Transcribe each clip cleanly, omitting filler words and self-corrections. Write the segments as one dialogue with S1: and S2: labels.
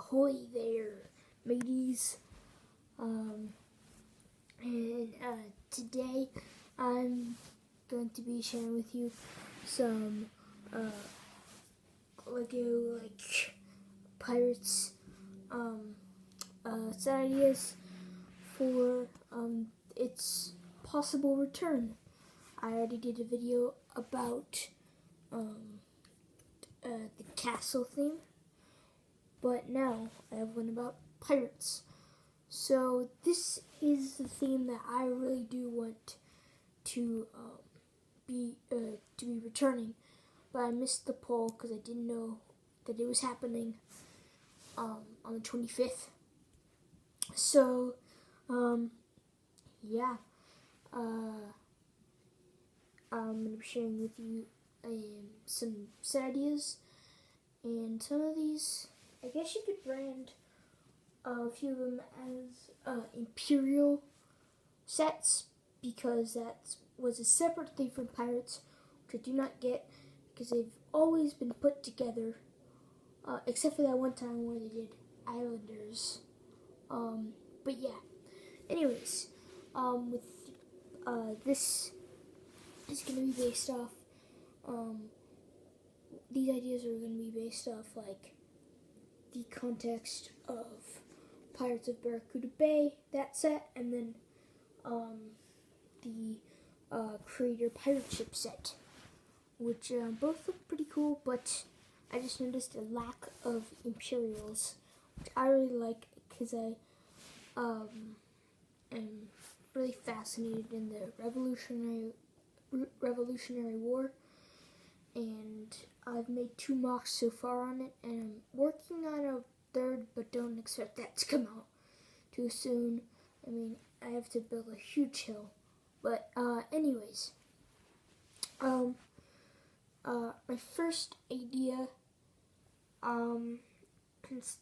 S1: Ahoy there, mateys. And today I'm going to be sharing with you some Lego pirates set ideas for its possible return. I already did a video about the castle theme, but now I have one about pirates. So this is the theme that I really do want to be returning, but I missed the poll because I didn't know that it was happening on the 25th. So yeah, I'm gonna be sharing with you some set ideas, and some of these I guess you could brand a few of them as Imperial sets, because that was a separate thing from pirates, which I do not get because they've always been put together, except for that one time where they did Islanders. But yeah, anyways, with this is going to be based off, these ideas are going to be based off the context of Pirates of Barracuda Bay, that set, and then the Creator Pirate Ship set, which both look pretty cool, but I just noticed a lack of Imperials, which I really like because I am really fascinated in the Revolutionary War, and I've made 2 mocks so far on it, and I'm working on a third, but don't expect that to come out too soon. I mean, I have to build a huge hill. But anyways, my first idea, since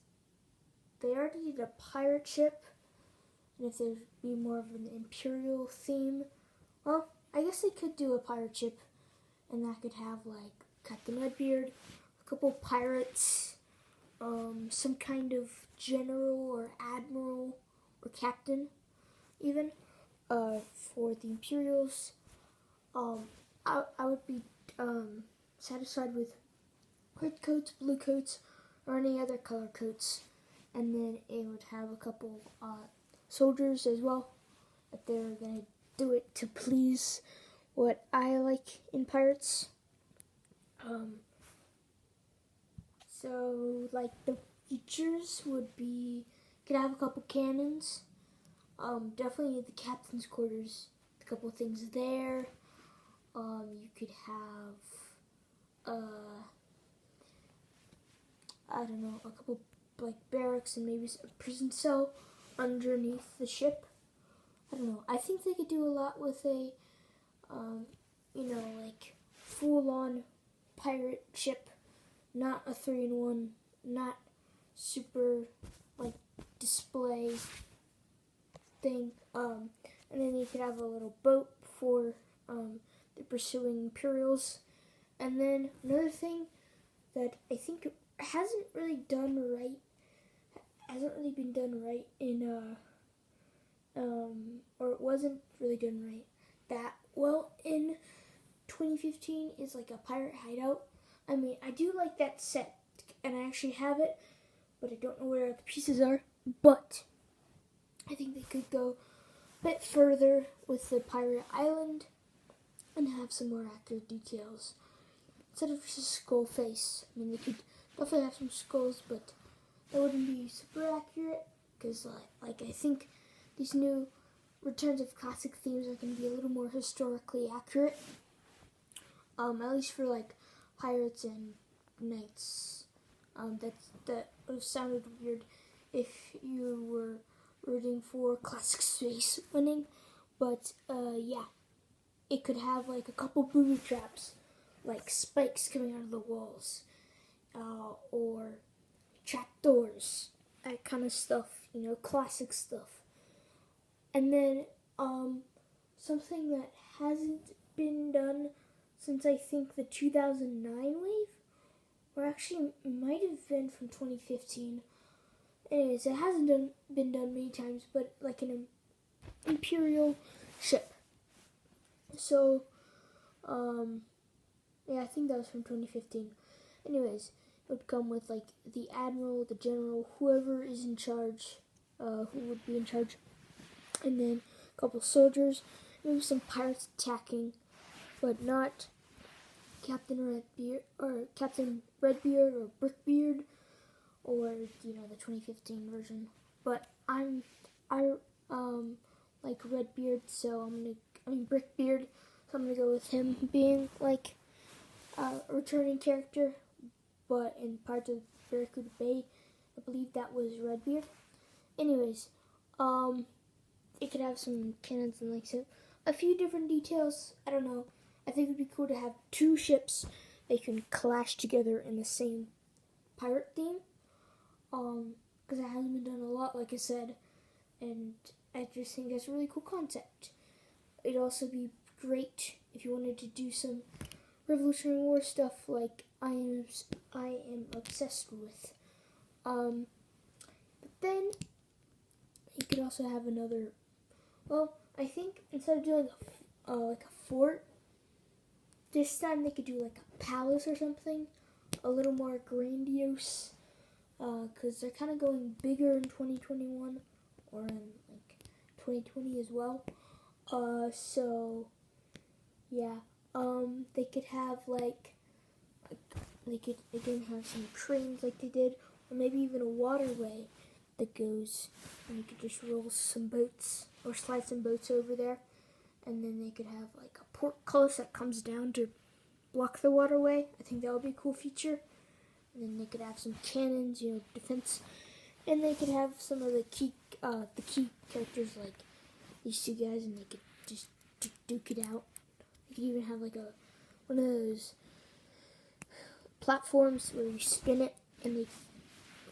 S1: they already did a pirate ship, and if there'd be more of an Imperial theme, well, I guess they could do a pirate ship, and that could have Captain Redbeard, a couple pirates, some kind of general or admiral or captain, even, for the Imperials. I would be satisfied with red coats, blue coats, or any other color coats, and then it would have a couple soldiers as well, if they're gonna do it to please what I like in pirates. So the features would be, could have a couple cannons, definitely the captain's quarters, a couple things there. You could have I don't know, a couple barracks and maybe a prison cell underneath the ship. I don't know. I think they could do a lot with a full-on pirate ship, not a 3-in-1, not super display thing. And then you could have a little boat for the pursuing Imperials. And then another thing that I think hasn't really been done right in or it wasn't really done right that well in 2015 is a pirate hideout. I mean, I do like that set, and I actually have it, but I don't know where the pieces are. But I think they could go a bit further with the pirate island and have some more accurate details instead of just a skull face. I mean, they could definitely have some skulls, but that wouldn't be super accurate because, I think these new returns of classic themes are going to be a little more historically accurate. At least for pirates and knights. That would have sounded weird if you were rooting for classic space winning, but yeah, it could have a couple booby traps, spikes coming out of the walls, or trapdoors, that kind of stuff, classic stuff. And then something that hasn't been done since I think the 2009 wave, or actually might have been from 2015, Anyways, it hasn't been done many times, but like an Imperial ship. So, yeah, I think that was from 2015. Anyways, it would come with like the admiral, the general, whoever is in charge, who would be in charge, and then a couple soldiers, maybe some pirates attacking, but not Captain Redbeard or Brickbeard, or the 2015 version. But I like Redbeard, so Brickbeard, so I'm gonna go with him being like a returning character. But in parts of Barracuda Bay, I believe that was Redbeard. Anyways, it could have some cannons and like so a few different details. I don't know. I think it'd be cool to have two ships that can clash together in the same pirate theme. Because it hasn't been done a lot, like I said, and I just think that's a really cool concept. It'd also be great if you wanted to do some Revolutionary War stuff like I am obsessed with. But then you could also have another. Well, I think instead of doing like a fort, this time they could do like a palace or something, a little more grandiose. Because they're kind of going bigger in 2021 or in like 2020 as well. So yeah, they could have they could again have some trains like they did, or maybe even a waterway that goes, and you could just roll some boats or slide some boats over there, and then they could have like a portcullis that comes down to block the waterway. I think that would be a cool feature. And then they could have some cannons, defense, and they could have some of the key characters like these two guys, and they could just duke it out. They could even have like one of those platforms where you spin it, and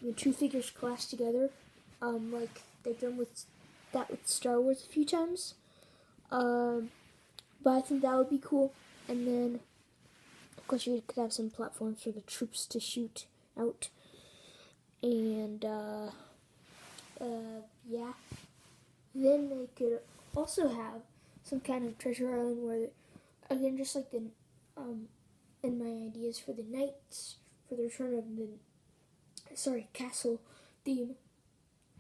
S1: the two figures clash together, like they've done with Star Wars a few times. But I think that would be cool. And then, of course, you could have some platforms for the troops to shoot out. And, yeah. Then they could also have some kind of treasure island where, again, just like in my ideas for the knights, for the return of the, castle theme,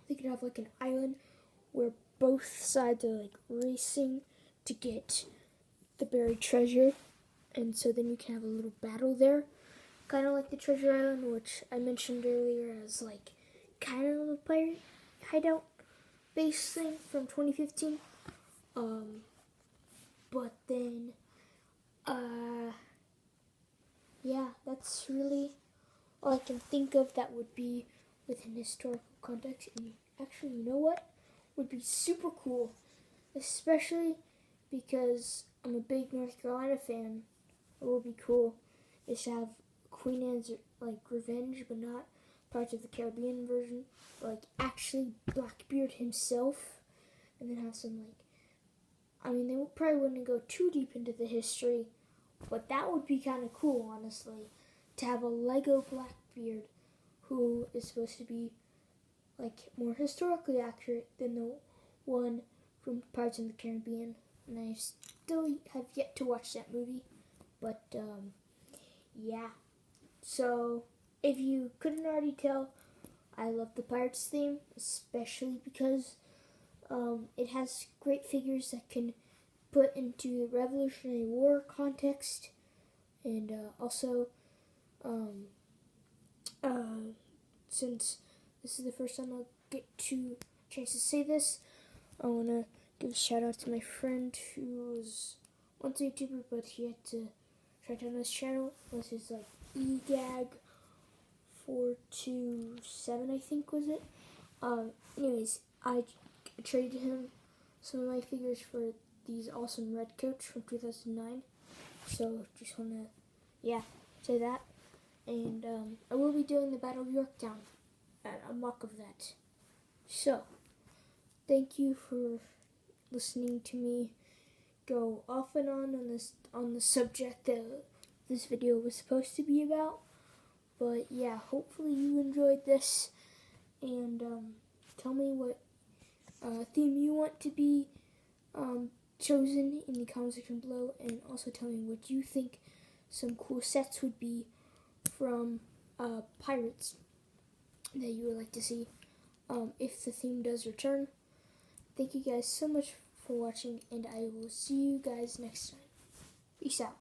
S1: they could have like an island where both sides are like racing to get the buried treasure. And so then you can have a little battle there, kind of like the treasure island, which I mentioned earlier as like kind of a pirate hideout base thing from 2015. But then, yeah, that's really all I can think of that would be within historical context. And actually, you know what would be super cool, especially because I'm a big North Carolina fan. What would be cool is to have Queen Anne's like revenge, but not Parts of the Caribbean version, or like actually Blackbeard himself, and then have some they probably wouldn't go too deep into the history, but that would be kind of cool, honestly, to have a Lego Blackbeard who is supposed to be like more historically accurate than the one from Pirates of the Caribbean. And I still have yet to watch that movie. But, yeah. So, if you couldn't already tell, I love the Pirates theme, especially because it has great figures that can put into the Revolutionary War context. And also, since this is the first time I'll get a chance to say this, I want to give a shout out to my friend who was once a YouTuber, but he had to shut down his channel. It was his EGAG427, I think was it. Anyways, I traded him some of my figures for these awesome red coats from 2009. So just want to, say that. And I will be doing the Battle of Yorktown, a mock of that. So, thank you for listening to me go off and on the subject that this video was supposed to be about. But yeah, hopefully you enjoyed this, and tell me what theme you want to be chosen in the comment section below, and also tell me what you think some cool sets would be from Pirates that you would like to see if the theme does return. Thank you guys so much for watching, and I will see you guys next time. Peace out.